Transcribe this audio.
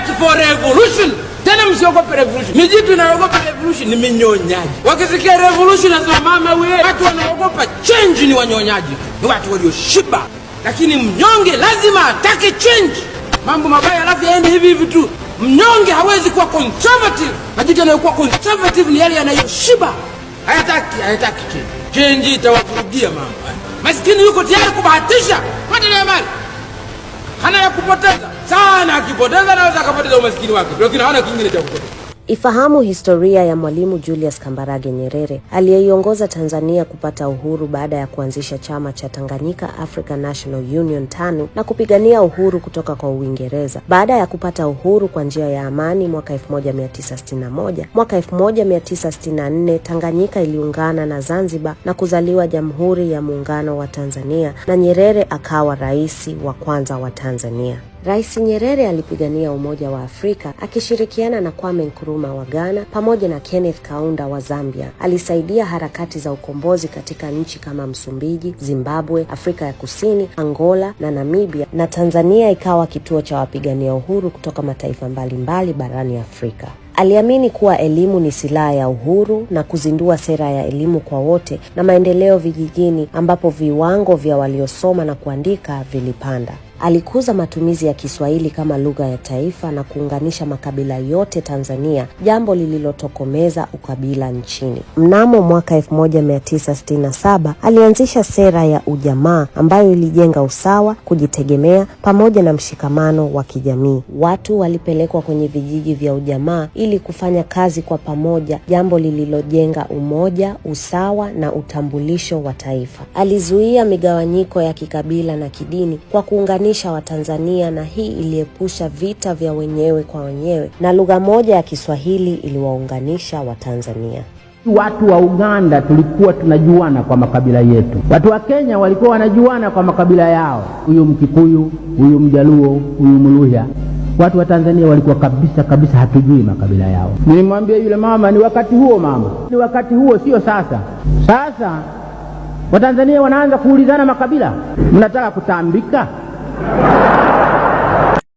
Fight for revolution. Tena msiogope revolution. Mijitu inaogopa revolution ni minyonyaji. Wakisikia revolution nasema mama wewe, watu wanaogopa change ni wanyonyaji. Ni watu walioshiba. Lakini mnyonge lazima atake change. Mambo mabaya alafu yaende hivi hivi tu. Mnyonge hawezi kuwa conservative. Majitu yanayokuwa conservative ni yale yanayoshiba. Hayataki change. Change itawavurugia mambo. Maskini yuko tayari kubahatisha. Mwendelee mali. Hana ya kupoteza. Sana akipoteza anaweza akapoteza umaskini wake. Lakini hana kingine cha kupoteza. Ifahamu historia ya Mwalimu Julius Kambarage Nyerere aliyeiongoza Tanzania kupata uhuru baada ya kuanzisha chama cha Tanganyika African National Union TANU na kupigania uhuru kutoka kwa Uingereza. Baada ya kupata uhuru kwa njia ya amani mwaka 1961, mwaka 1964 Tanganyika iliungana na Zanzibar na kuzaliwa Jamhuri ya Muungano wa Tanzania na Nyerere akawa rais wa kwanza wa Tanzania. Rais Nyerere alipigania umoja wa Afrika akishirikiana na Kwame Nkrumah wa Ghana pamoja na Kenneth Kaunda wa Zambia. Alisaidia harakati za ukombozi katika nchi kama Msumbiji, Zimbabwe, Afrika ya Kusini, Angola na Namibia, na Tanzania ikawa kituo cha wapigania uhuru kutoka mataifa mbalimbali barani Afrika. Aliamini kuwa elimu ni silaha ya uhuru na kuzindua sera ya elimu kwa wote na maendeleo vijijini ambapo viwango vya waliosoma na kuandika vilipanda. Alikuza matumizi ya Kiswahili kama lugha ya taifa na kuunganisha makabila yote Tanzania, jambo lililotokomeza ukabila nchini. Mnamo mwaka 1967 alianzisha sera ya ujamaa ambayo ilijenga usawa, kujitegemea pamoja na mshikamano wa kijamii. Watu walipelekwa kwenye vijiji vya ujamaa ili kufanya kazi kwa pamoja, jambo lililojenga umoja, usawa na utambulisho wa taifa. Alizuia migawanyiko ya kikabila na kidini kwa kuunganisha Watanzania, na hii iliepusha vita vya wenyewe kwa wenyewe, na lugha moja ya Kiswahili iliwaunganisha Watanzania. Watu wa Uganda tulikuwa tunajuana kwa makabila yetu. Watu wa Kenya walikuwa wanajuana kwa makabila yao. Huyu Mkikuyu, huyu Mjaluo, huyu Mluhya. Watu wa Tanzania walikuwa kabisa hatujui makabila yao. Nilimwambia yule mama, ni wakati huo mama. Ni wakati huo, sio sasa. Sasa Watanzania wanaanza kuulizana makabila. Mnataka kutambika?